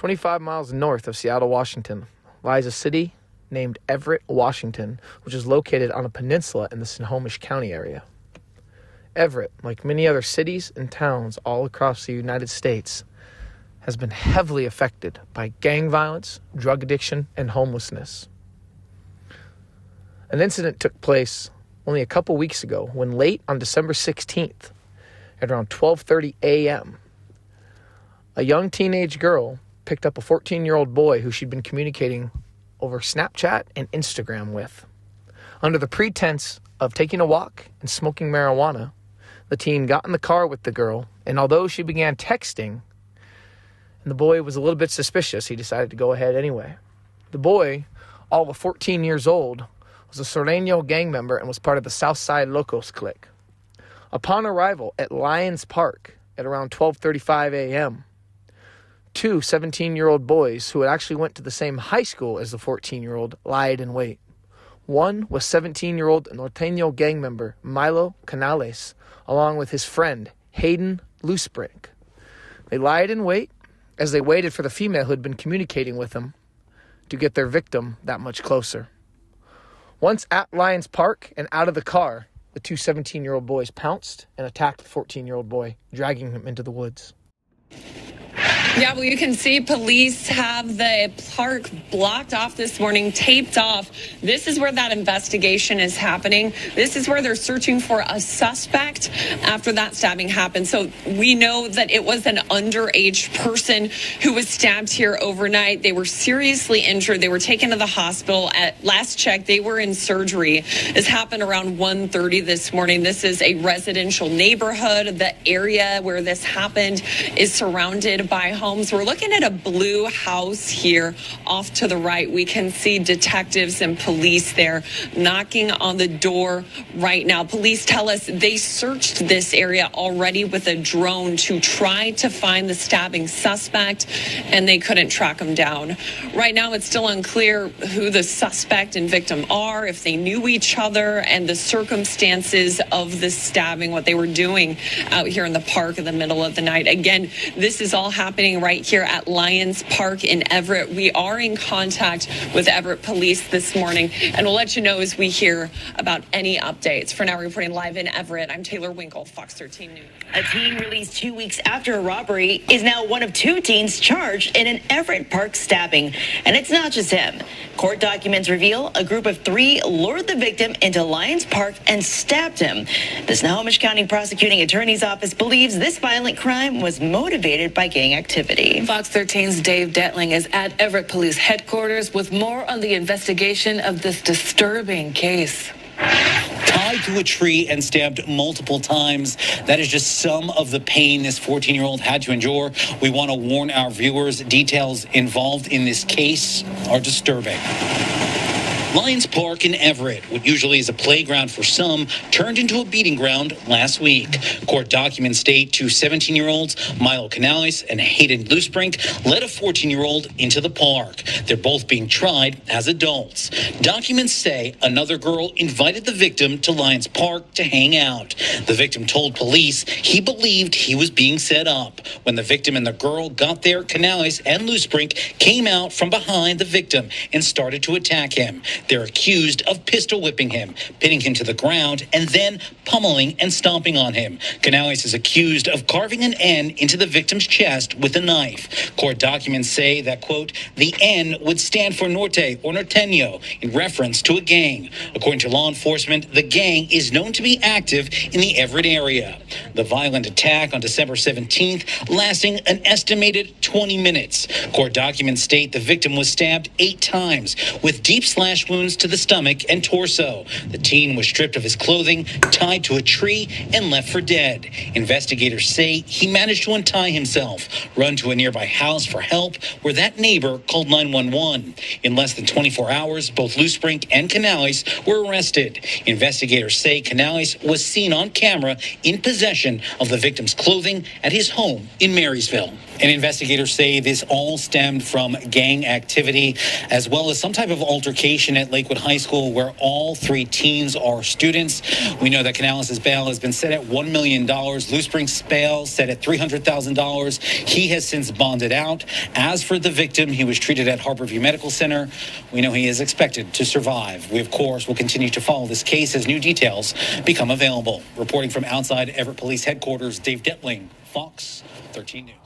25 miles north of Seattle, Washington, lies a city named Everett, Washington, which is located on a peninsula in the Snohomish County area. Everett, like many other cities and towns all across the United States, has been heavily affected by gang violence, drug addiction, and homelessness. An incident took place only a couple weeks ago when late on December 16th, at around 12:30 a.m., a young teenage girl picked up a 14-year-old boy who she'd been communicating over Snapchat and Instagram with. Under the pretense of taking a walk and smoking marijuana, the teen got in the car with the girl, and although she began texting, and the boy was a little bit suspicious, he decided to go ahead anyway. The boy, all of 14 years old, was a Sureno gang member and was part of the South Side Locos clique. Upon arrival at Lions Park at around 12:35 a.m., two 17-year-old boys who had actually went to the same high school as the 14-year-old lied in wait. One was 17-year-old Norteno Gang member Milo Canales, along with his friend Hayden Loosebrink. They lied in wait as they waited for the female who had been communicating with them to get their victim that much closer. Once at Lions Park and out of the car, the two 17-year-old boys pounced and attacked the 14-year-old boy, dragging him into the woods. Yeah, well, you can see police have the park blocked off this morning, taped off. This is where that investigation is happening. This is where they're searching for a suspect after that stabbing happened. So we know that it was an underage person who was stabbed here overnight. They were seriously injured. They were taken to the hospital. At last check, they were in surgery. This happened around 1:30 this morning. This is a residential neighborhood. The area where this happened is surrounded by homes. We're looking at a blue house here off to the right. We can see detectives and police there knocking on the door right now. Police tell us they searched this area already with a drone to try to find the stabbing suspect, and they couldn't track him down. Right now, it's still unclear who the suspect and victim are, if they knew each other, and the circumstances of the stabbing, what they were doing out here in the park in the middle of the night. Again, this is all happening right here at Lions Park in Everett. We are in contact with Everett Police this morning, and we'll let you know as we hear about any updates. For now, reporting live in Everett, I'm Taylor Winkle, Fox 13 News. A teen released 2 weeks after a robbery is now one of two teens charged in an Everett Park stabbing. And it's not just him. Court documents reveal a group of three lured the victim into Lions Park and stabbed him. The Snohomish County Prosecuting Attorney's Office believes this violent crime was motivated by gang activity. Fox 13's Dave Detling is at Everett Police Headquarters with more on the investigation of this disturbing case. Tied to a tree and stabbed multiple times. That is just some of the pain this 14-year-old had to endure. We want to warn our viewers, details involved in this case are disturbing. Lions Park in Everett, what usually is a playground for some, turned into a beating ground last week. Court documents state two 17-year-olds, Milo Canales and Hayden Loosebrink, led a 14-year-old into the park. They're both being tried as adults. Documents say another girl invited the victim to Lions Park to hang out. The victim told police he believed he was being set up. When the victim and the girl got there, Canales and Loosebrink came out from behind the victim and started to attack him. They're accused of pistol whipping him, pinning him to the ground, and then pummeling and stomping on him. Canales is accused of carving an N into the victim's chest with a knife. Court documents say that, quote, the N would stand for Norte or Norteno in reference to a gang. According to law enforcement, the gang is known to be active in the Everett area. The violent attack on December 17th lasting an estimated 20 minutes. Court documents state the victim was stabbed 8 times with deep slash wounds to the stomach and torso. The teen was stripped of his clothing, tied to a tree, and left for dead. Investigators say he managed to untie himself, run to a nearby house for help, where that neighbor called 911. In less than 24 hours, both Loosebrink and Canales were arrested. Investigators say Canales was seen on camera in possession of the victim's clothing at his home in Marysville. And investigators say this all stemmed from gang activity, as well as some type of altercation at Lakewood High School, where all 3 teens are students. We know that Canales' bail has been set at $1 million. Lou Springs' bail set at $300,000. He has since bonded out. As for the victim, he was treated at Harborview Medical Center. We know he is expected to survive. We, of course, will continue to follow this case as new details become available. Reporting from outside Everett Police Headquarters, Dave Detling, Fox 13 News.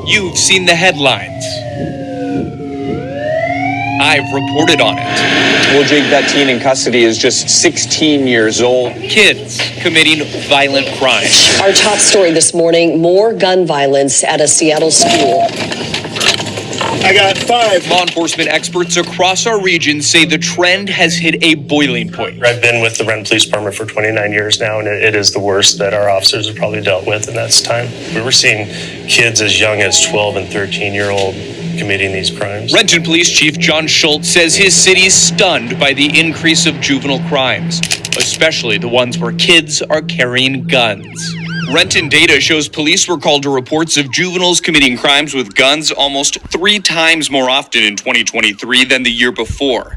You've seen the headlines. I've reported on it. Well, Jake, that teen in custody is just 16 years old. Kids committing violent crimes. Our top story this morning, more gun violence at a Seattle school. I got 5. Law enforcement experts across our region say the trend has hit a boiling point. I've been with the Renton Police Department for 29 years now, and it is the worst that our officers have probably dealt with in that time. We were seeing kids as young as 12 and 13-year-old committing these crimes. Renton Police Chief John Schultz says his city's stunned by the increase of juvenile crimes, especially the ones where kids are carrying guns. Renton data shows police were called to reports of juveniles committing crimes with guns almost 3 times more often in 2023 than the year before.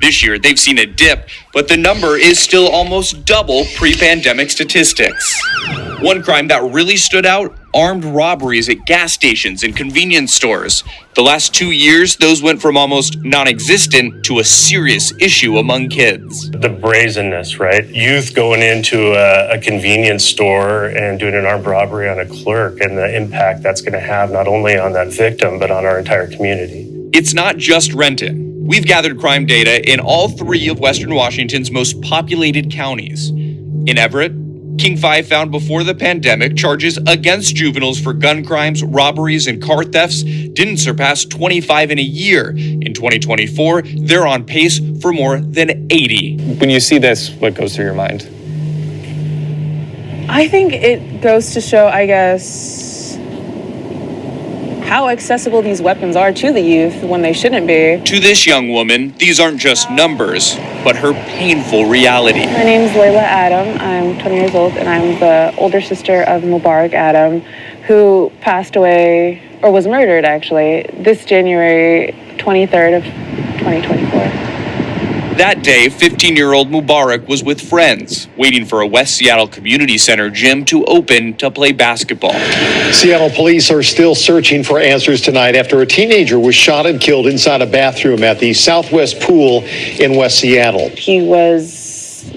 This year, they've seen a dip, but the number is still almost double pre-pandemic statistics. One crime that really stood out, armed robberies at gas stations and convenience stores. The last 2 years, those went from almost non-existent to a serious issue among kids. The brazenness, right? Youth going into a convenience store and doing an armed robbery on a clerk, and the impact that's going to have not only on that victim, but on our entire community. It's not just Renton. We've gathered crime data in all 3 of Western Washington's most populated counties. In Everett, King 5 found before the pandemic charges against juveniles for gun crimes, robberies, and car thefts didn't surpass 25 in a year. In 2024, they're on pace for more than 80. When you see this, what goes through your mind? I think it goes to show, I guess, how accessible these weapons are to the youth when they shouldn't be. To this young woman, these aren't just numbers, but her painful reality. My name's Layla Adam. I'm 20 years old, and I'm the older sister of Mubarak Adam, who passed away, or was murdered actually, this January 23rd of 2024. That day, 15-year-old Mubarak was with friends, waiting for a West Seattle Community Center gym to open to play basketball. Seattle police are still searching for answers tonight after a teenager was shot and killed inside a bathroom at the Southwest Pool in West Seattle. He was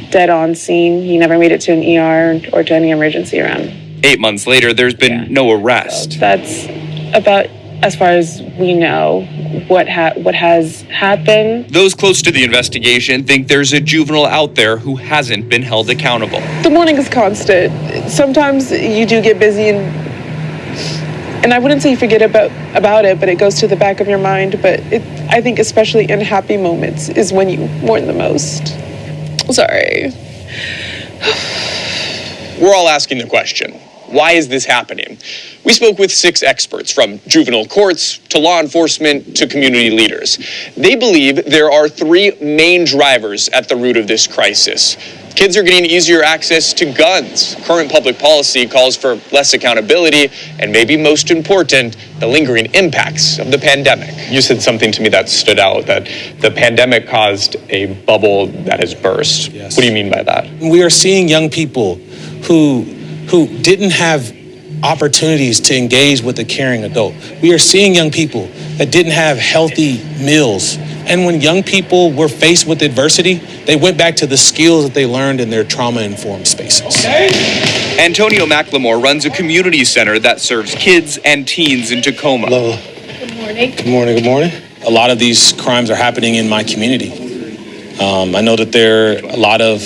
dead on scene. He never made it to an ER or to any emergency around. 8 months later, there's been no arrest. So that's about as far as we know what has happened. Those close to the investigation think there's a juvenile out there who hasn't been held accountable. The mourning is constant. Sometimes you do get busy, and I wouldn't say you forget about it, but it goes to the back of your mind. But I think especially in happy moments is when you mourn the most. Sorry. We're all asking the question, why is this happening? We spoke with 6 experts, from juvenile courts to law enforcement to community leaders. They believe there are 3 main drivers at the root of this crisis. Kids are getting easier access to guns. Current public policy calls for less accountability, and maybe most important, the lingering impacts of the pandemic. You said something to me that stood out, that the pandemic caused a bubble that has burst. Yes. What do you mean by that? We are seeing young people who didn't have opportunities to engage with a caring adult. We are seeing young people that didn't have healthy meals. And when young people were faced with adversity, they went back to the skills that they learned in their trauma-informed spaces. Antonio McLemore runs a community center that serves kids and teens in Tacoma. Hello. Good morning. Good morning, good morning. A lot of these crimes are happening in my community. I know that there are a lot of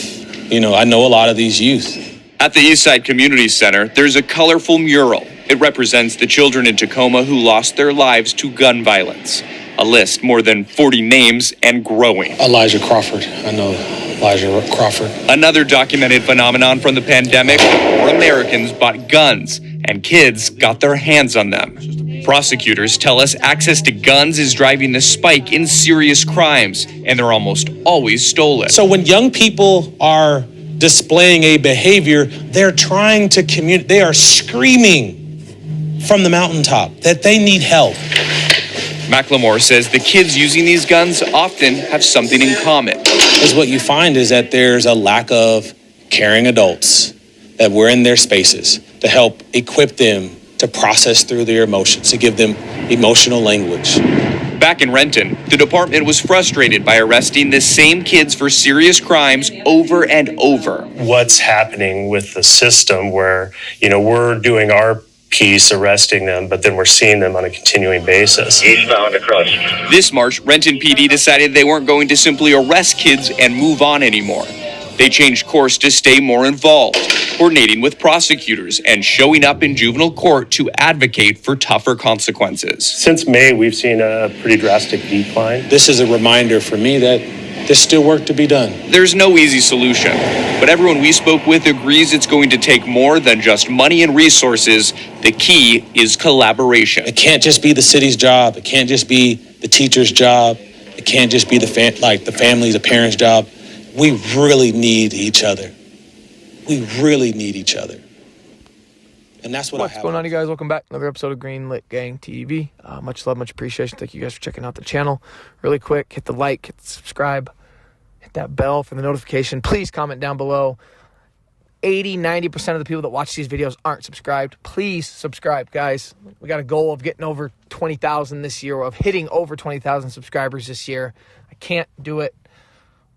these youth. At the Eastside Community Center, there's a colorful mural. It represents the children in Tacoma who lost their lives to gun violence. A list more than 40 names and growing. Elijah Crawford. I know Elijah Crawford. Another documented phenomenon from the pandemic, more Americans bought guns and kids got their hands on them. Prosecutors tell us access to guns is driving the spike in serious crimes, and they're almost always stolen. So when young people are displaying a behavior, they're trying to communicate. They are screaming from the mountaintop that they need help. Macklemore says the kids using these guns often have something in common. Because what you find is that there's a lack of caring adults that were in their spaces to help equip them to process through their emotions, to give them emotional language. Back in Renton, the department was frustrated by arresting the same kids for serious crimes over and over. What's happening with the system where, we're doing our piece arresting them, but then we're seeing them on a continuing basis. Eastbound across. This March, Renton PD decided they weren't going to simply arrest kids and move on anymore. They changed course to stay more involved, coordinating with prosecutors and showing up in juvenile court to advocate for tougher consequences. Since May, we've seen a pretty drastic decline. This is a reminder for me that there's still work to be done. There's no easy solution, but everyone we spoke with agrees it's going to take more than just money and resources. The key is collaboration. It can't just be the city's job. It can't just be the teacher's job. It can't just be the family's, the parents' job. We really need each other. We really need each other. And that's what What's going on, you guys? Welcome back. Another episode of Greenlit Gang TV. Much love, much appreciation. Thank you guys for checking out the channel. Really quick, hit the like, hit the subscribe, hit that bell for the notification. Please comment down below. 80-90% of the people that watch these videos aren't subscribed. Please subscribe, guys. We got a goal of getting over 20,000 this year, of hitting over 20,000 subscribers this year. I can't do it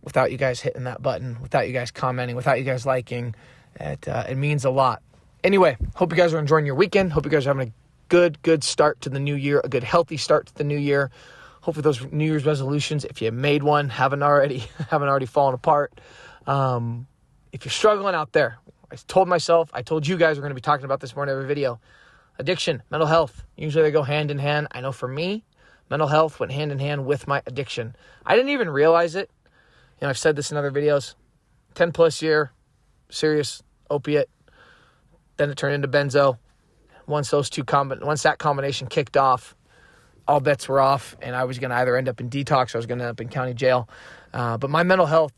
without you guys hitting that button, without you guys commenting, without you guys liking. It means a lot. Anyway, hope you guys are enjoying your weekend. Hope you guys are having a good start to the new year, a good healthy start to the new year. Hopefully those New Year's resolutions, if you made one, haven't already fallen apart. If you're struggling out there, I told you guys we're going to be talking about this more in every video. Addiction, mental health, usually they go hand in hand. I know for me, mental health went hand in hand with my addiction. I didn't even realize it. I've said this in other videos. 10 plus year, serious opiate. Then it turned into benzo. Once that combination kicked off, all bets were off, and I was going to either end up in detox or I was going to end up in county jail. But my mental health,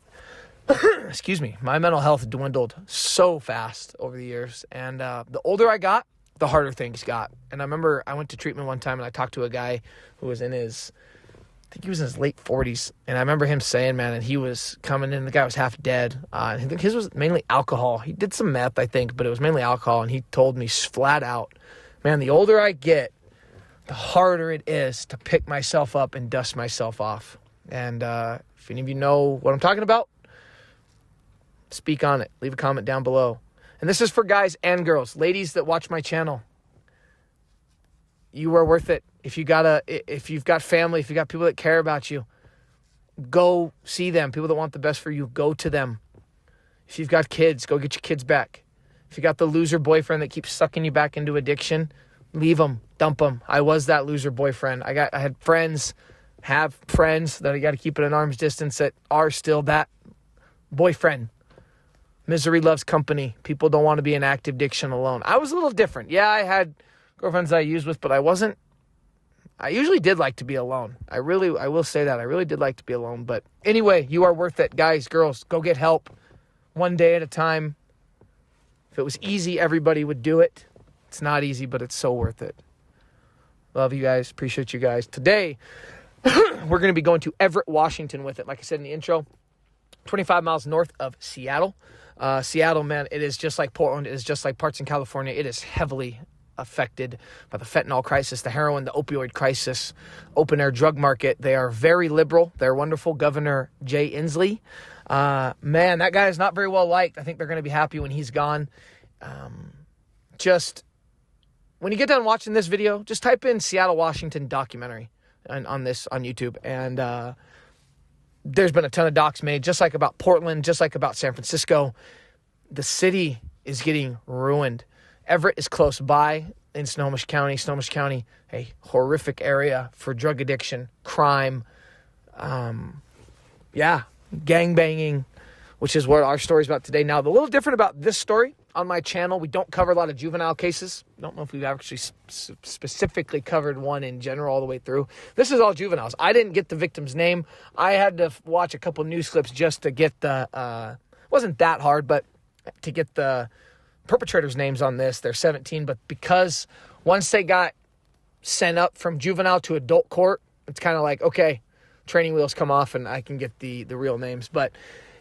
my mental health dwindled so fast over the years. And the older I got, the harder things got. And I remember I went to treatment one time and I talked to a guy who was in his late 40s. And I remember him saying, man, and he was coming in, the guy was half dead. I think his was mainly alcohol. He did some meth, I think, but it was mainly alcohol. And he told me flat out, man, the older I get, the harder it is to pick myself up and dust myself off. And if any of you know what I'm talking about, speak on it. Leave a comment down below. And this is for guys and girls. Ladies that watch my channel, you are worth it. If you've got family, if you got people that care about you, go see them. People that want the best for you, go to them. If you've got kids, go get your kids back. If you got the loser boyfriend that keeps sucking you back into addiction, leave them, dump them. I was that loser boyfriend. I had friends, have friends that I got to keep at an arm's distance that are still that boyfriend. Misery loves company. People don't want to be in active addiction alone. I was a little different. Yeah, I had girlfriends that I used with, but I usually did like to be alone. I will say that. I really did like to be alone. But anyway, you are worth it. Guys, girls, go get help. One day at a time. If it was easy, everybody would do it. It's not easy, but it's so worth it. Love you guys. Appreciate you guys. Today, we're going to be going to Everett, Washington with it. Like I said in the intro, 25 miles north of Seattle. Seattle, man, it is just like Portland. It is just like parts in California. It is heavily affected by the fentanyl crisis, the heroin, the opioid crisis, open-air drug market. They are very liberal. They're wonderful. Governor Jay Inslee. Man, that guy is not very well liked. I think they're going to be happy when he's gone. Just when you get done watching this video, just type in Seattle, Washington documentary on YouTube. And there's been a ton of docs made, just like about Portland, just like about San Francisco. The city is getting ruined. Everett is close by. in Snohomish County. Snohomish County, a horrific area for drug addiction, crime, gang banging, which is what our story is about today. Now, the little different about this story on my channel, we don't cover a lot of juvenile cases. I don't know if we've actually specifically covered one in general all the way through. This is all juveniles. I didn't get the victim's name. I had to watch a couple news clips just to get the, wasn't that hard, but to get the perpetrators' names on this. They're 17, but because once they got sent up from juvenile to adult court, it's kind of like, okay, training wheels come off and I can get the real names. But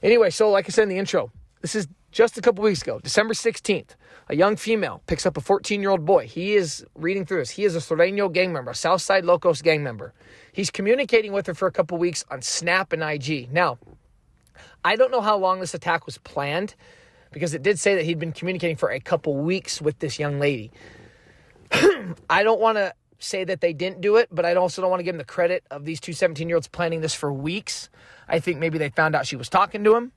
anyway, so like I said in the intro, this is just a couple weeks ago, December 16th, a young female picks up a 14-year-old boy. He is reading through this. He is a Sureno gang member, a South Side Locos gang member. He's communicating with her for a couple weeks on Snap and IG. Now, I don't know how long this attack was planned because it did say that he'd been communicating for a couple weeks with this young lady. I don't want to say that they didn't do it, but I also don't want to give them the credit of these two 17-year-olds planning this for weeks. I think maybe they found out she was talking to him.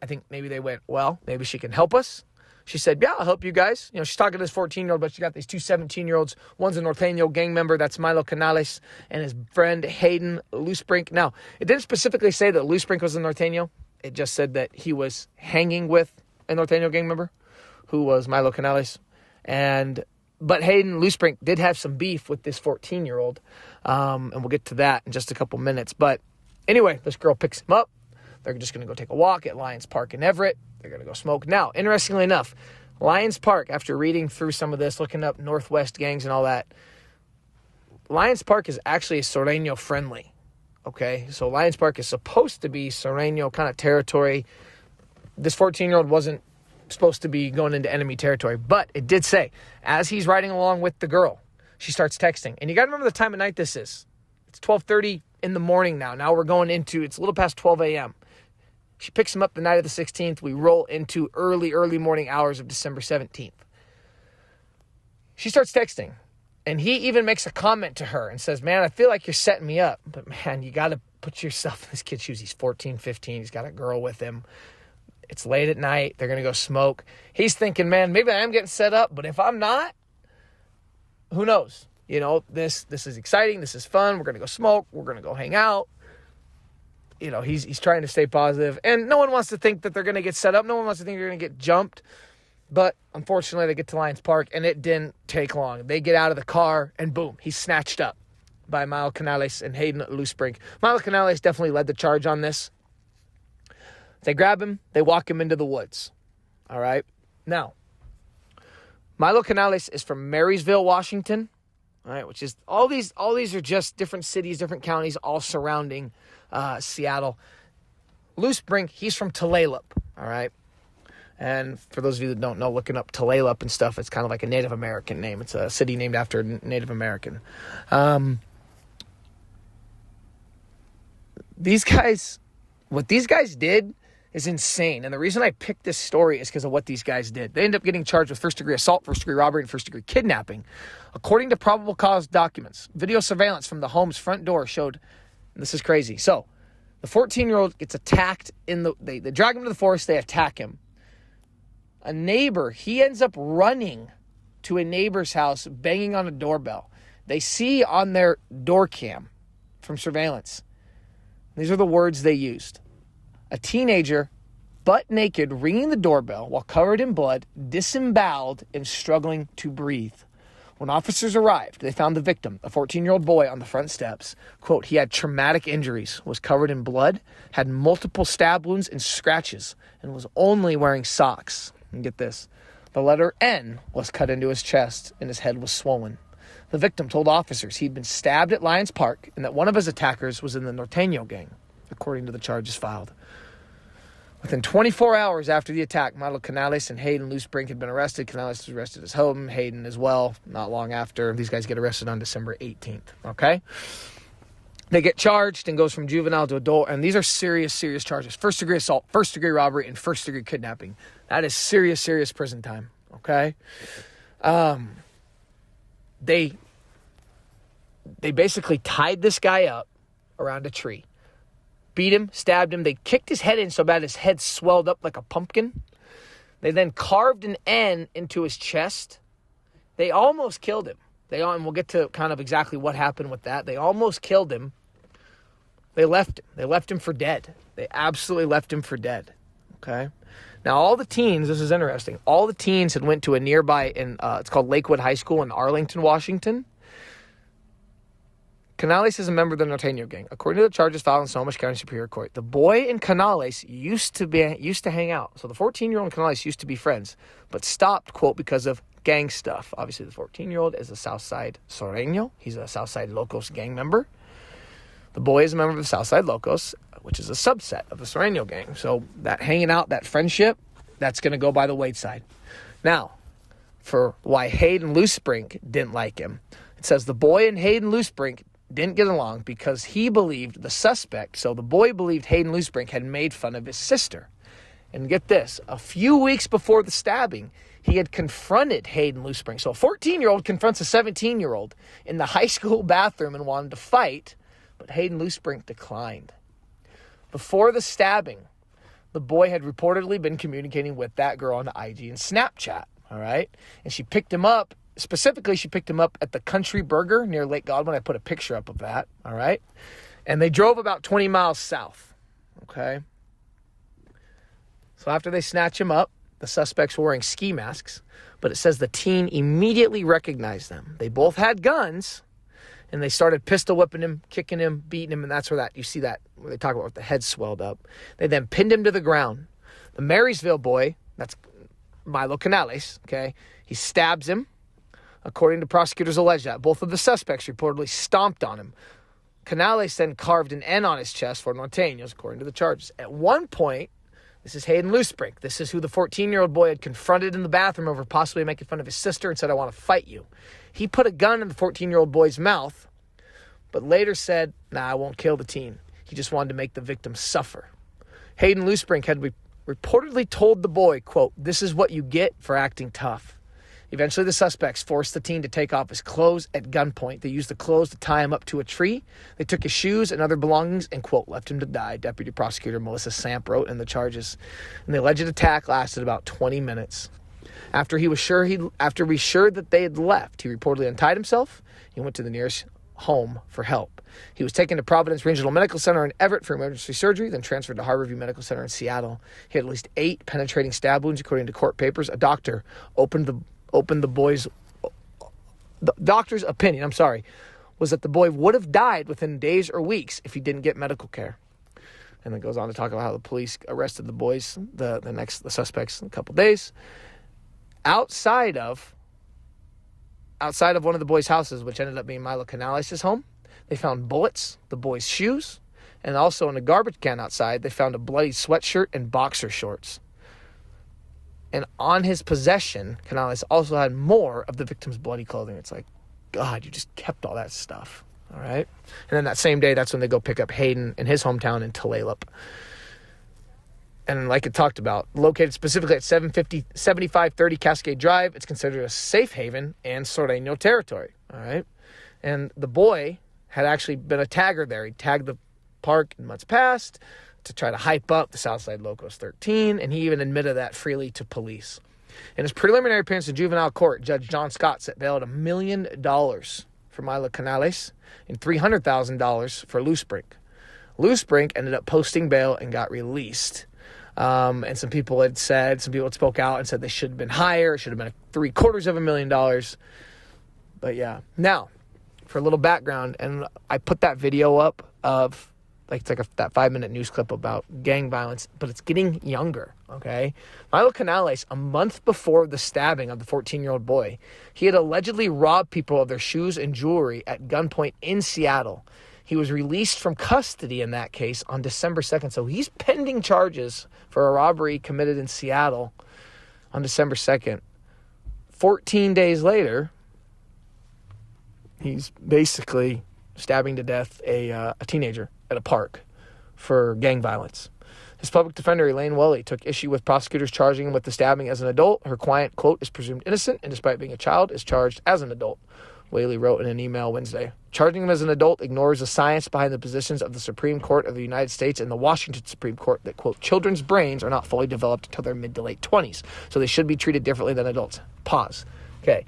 I think maybe they went, well, maybe she can help us. She said, yeah, I'll help you guys. She's talking to this 14-year-old, but she got these two 17-year-olds. One's a Norteno gang member. That's Milo Canales and his friend Hayden Loosebrink. Now, it didn't specifically say that Loosebrink was a Norteno. It just said that he was hanging with a Norteno gang member who was Milo Canales. But Hayden Loosebrink did have some beef with this 14-year-old. And we'll get to that in just a couple minutes. But anyway, this girl picks him up. They're just going to go take a walk at Lions Park in Everett. They're going to go smoke. Now, interestingly enough, Lions Park, after reading through some of this, looking up Northwest gangs and all that, Lions Park is actually Sureno friendly. Okay, so Lions Park is supposed to be Sureno kind of territory. This 14-year-old wasn't supposed to be going into enemy territory, but it did say, as he's riding along with the girl, she starts texting. And you got to remember the time of night this is. It's 12:30 in the morning now. Now we're going into, it's a little past 12 a.m. She picks him up the night of the 16th. We roll into early morning hours of December 17th. She starts texting. And he even makes a comment to her and says, man, I feel like you're setting me up. But, man, you got to put yourself in this kid's shoes. He's 14, 15. He's got a girl with him. It's late at night. They're going to go smoke. He's thinking, man, maybe I am getting set up. But if I'm not, who knows? This is exciting. This is fun. We're going to go smoke. We're going to go hang out. He's trying to stay positive. And no one wants to think that they're going to get set up. No one wants to think they're going to get jumped. But unfortunately, they get to Lions Park, and it didn't take long. They get out of the car, and boom, he's snatched up by Milo Canales and Hayden Loosebrink. Milo Canales definitely led the charge on this. They grab him. They walk him into the woods. All right? Now, Milo Canales is from Marysville, Washington. All right, which is all these are just different cities, different counties, all surrounding Seattle. Loosebrink, he's from Tulalip. All right. And for those of you that don't know, looking up Tulalip and stuff, it's kind of like a Native American name. It's a city named after a Native American. What these guys did is insane. And the reason I picked this story is because of what these guys did. They end up getting charged with first-degree assault, first-degree robbery, and first-degree kidnapping. According to probable cause documents, video surveillance from the home's front door showed, and this is crazy. So, the 14-year-old gets attacked they drag him to the forest, they attack him. A neighbor, he ends up running to a neighbor's house, banging on a doorbell. They see on their door cam from surveillance, these are the words they used. A teenager, butt naked, ringing the doorbell while covered in blood, disemboweled and struggling to breathe. When officers arrived, they found the victim, a 14-year-old boy, on the front steps. Quote, he had traumatic injuries, was covered in blood, had multiple stab wounds and scratches, and was only wearing socks. And get this, the letter N was cut into his chest and his head was swollen. The victim told officers he'd been stabbed at Lions Park and that one of his attackers was in the Norteno gang, according to the charges filed. Within 24 hours after the attack, Milo Canales and Hayden Loosebrink had been arrested. Canales was arrested at his home, Hayden as well, not long after. These guys get arrested on December 18th, okay? They get charged and goes from juvenile to adult, and these are serious charges. First-degree assault, first-degree robbery, and first-degree kidnapping. That is serious prison time, okay? They basically tied this guy up around a tree. Beat him, stabbed him. They kicked his head in so bad his head swelled up like a pumpkin. They then carved an N into his chest. They almost killed him. And we'll get to kind of exactly what happened with that. They almost killed him. They left him. They left him for dead. They absolutely left him for dead. Okay? Now, all the teens, this is interesting, all the teens had went to a nearby, it's called Lakewood High School in Arlington, Washington. Canales is a member of the Norteno Gang. According to the charges filed in Snohomish County Superior Court, the boy and Canales used to hang out. So the 14-year-old and Canales used to be friends, but stopped, quote, because of gang stuff. Obviously, the 14-year-old is a South Side Sureno. He's a South Side Locos gang member. The boy is a member of the South Side Locos, which is a subset of the Sureno gang. So that hanging out, that friendship, that's going to go by the wayside. Now, for why Hayden Loosebrink didn't like him, it says the boy and Hayden Loosebrink didn't get along because he believed the suspect, so the boy believed Hayden Loosebrink had made fun of his sister. And get this, a few weeks before the stabbing, he had confronted Hayden Loosebrink. So a 14-year-old confronts a 17-year-old in the high school bathroom and wanted to fight, but Hayden Loosebrink declined. Before the stabbing, the boy had reportedly been communicating with that girl on IG and Snapchat, all right? And she picked him up. Specifically, she picked him up at the Country Burger near Lake Godwin. I put a picture up of that, all right? And they drove about 20 miles south, okay? So after they snatch him up, the suspects were wearing ski masks, but it says the teen immediately recognized them. They both had guns, and they started pistol whipping him, kicking him, beating him, and that's where that, you see that, where they talk about the head swelled up. They then pinned him to the ground. The Marysville boy, that's Milo Canales, okay, he stabs him. According to prosecutors allege that both of the suspects reportedly stomped on him. Canales then carved an N on his chest for Nortenos, according to the charges. At one point, this is Hayden Loosebrink. This is who the 14-year-old boy had confronted in the bathroom over possibly making fun of his sister and said, "I want to fight you." He put a gun in the 14-year-old boy's mouth, but later said, "Nah, I won't kill the teen." He just wanted to make the victim suffer. Hayden Loosebrink had reportedly told the boy, quote, "This is what you get for acting tough." Eventually, the suspects forced the teen to take off his clothes at gunpoint. They used the clothes to tie him up to a tree. They took his shoes and other belongings and, quote, left him to die, Deputy Prosecutor Melissa Samp wrote in the charges. And the alleged attack lasted about 20 minutes. After we sure that they had left, he reportedly untied himself. He went to the nearest home for help. He was taken to Providence Regional Medical Center in Everett for emergency surgery, then transferred to Harborview Medical Center in Seattle. He had at least 8 penetrating stab wounds, according to court papers. A doctor opened the doctor's opinion, was that the boy would have died within days or weeks if he didn't get medical care. And then goes on to talk about how the police arrested the boys, the suspects, in a couple days. Outside of one of the boys' houses, which ended up being Milo Canales' home, they found bullets, the boy's shoes, and also in a garbage can outside, they found a bloody sweatshirt and boxer shorts. And on his possession, Canales also had more of the victim's bloody clothing. It's like, God, you just kept all that stuff, all right? And then that same day, that's when they go pick up Hayden in his hometown in Tulalip. And like it talked about, located specifically at 7530 Cascade Drive, it's considered a safe haven and Sureno territory, all right? And the boy had actually been a tagger there. He tagged the park in months past to try to hype up the South Side Locos 13, and he even admitted that freely to police. In his preliminary appearance in juvenile court, Judge John Scott set bail at $1 million for Milo Canales and $300,000 for Loosebrink. Loosebrink ended up posting bail and got released. And some people had spoke out and said they should have been higher. It should have been $750,000. But yeah. Now, for a little background, and I put that video up of, that 5-minute news clip about gang violence, but it's getting younger, okay? Milo Canales, a month before the stabbing of the 14-year-old boy, he had allegedly robbed people of their shoes and jewelry at gunpoint in Seattle. He was released from custody in that case on December 2nd, so he's pending charges for a robbery committed in Seattle on December 2nd. 14 days later, he's basically stabbing to death a teenager at a park for gang violence. His public defender, Elaine Welley, took issue with prosecutors charging him with the stabbing as an adult. Her client, quote, is presumed innocent and despite being a child, is charged as an adult. Whaley wrote in an email Wednesday. Charging him as an adult ignores the science behind the positions of the Supreme Court of the United States and the Washington Supreme Court that, quote, children's brains are not fully developed until their mid to late 20s, so they should be treated differently than adults. Pause. Okay.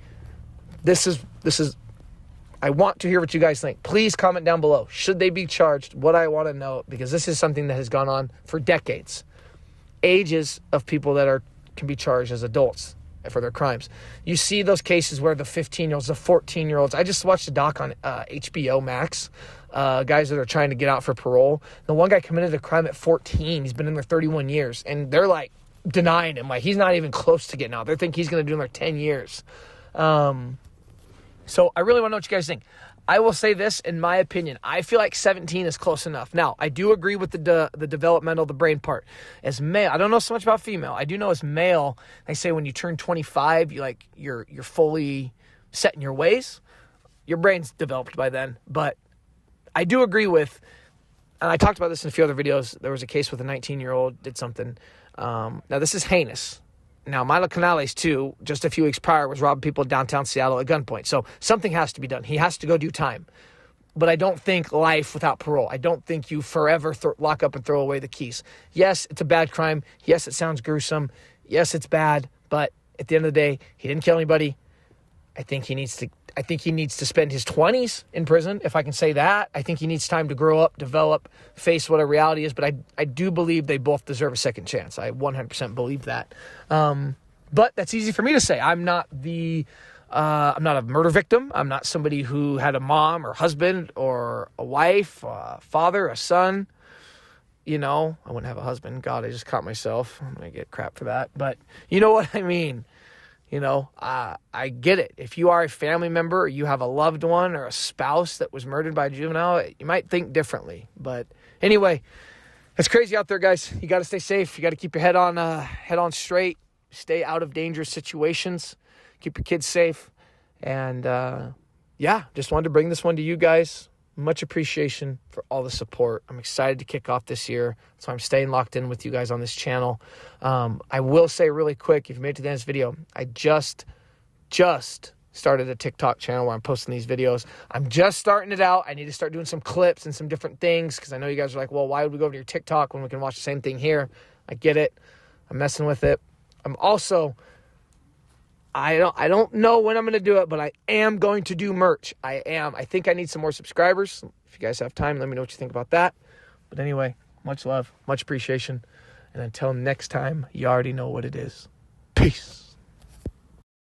this is, I want to hear what you guys think. Please comment down below. Should they be charged? What I want to know, because this is something that has gone on for decades. Ages of people that can be charged as adults for their crimes. You see those cases where the 15-year-olds, the 14-year-olds. I just watched a doc on HBO Max, guys that are trying to get out for parole. The one guy committed a crime at 14. He's been in there 31 years, and they're like denying him. Like, he's not even close to getting out. They think he's going to do another 10 years. So I really want to know what you guys think. I will say this, in my opinion, I feel like 17 is close enough. Now, I do agree with the developmental, the brain part. As male, I don't know so much about female. I do know as male, they say when you turn 25, you're fully set in your ways. Your brain's developed by then. But I do agree with, and I talked about this in a few other videos, there was a case with a 19-year-old did something. Now, this is heinous. Now, Milo Canales, too, just a few weeks prior, was robbing people in downtown Seattle at gunpoint. So something has to be done. He has to go do time. But I don't think life without parole. I don't think you forever lock up and throw away the keys. Yes, it's a bad crime. Yes, it sounds gruesome. Yes, it's bad. But at the end of the day, he didn't kill anybody. I think he needs to spend his 20s in prison, if I can say that. I think he needs time to grow up, develop, face what a reality is. But I do believe they both deserve a second chance. I 100% believe that. But that's easy for me to say. I'm not a murder victim. I'm not somebody who had a mom or husband or a wife, a father, a son. You know, I wouldn't have a husband. God, I just caught myself. I'm going to get crap for that. But you know what I mean. You know, I get it. If you are a family member or you have a loved one or a spouse that was murdered by a juvenile, you might think differently. But anyway, it's crazy out there, guys. You got to stay safe. You got to keep your head on straight. Stay out of dangerous situations. Keep your kids safe. And just wanted to bring this one to you guys. Much appreciation for all the support. I'm excited to kick off this year. So I'm staying locked in with you guys on this channel. I will say really quick, if you made it to the end of this video, I just started a TikTok channel where I'm posting these videos. I'm just starting it out. I need to start doing some clips and some different things because I know you guys are like, well, why would we go over to your TikTok when we can watch the same thing here? I get it. I'm messing with it. I'm also... I don't know when I'm going to do it, but I am going to do merch. I am. I think I need some more subscribers. If you guys have time, let me know what you think about that. But anyway, much love, much appreciation. And until next time, you already know what it is. Peace.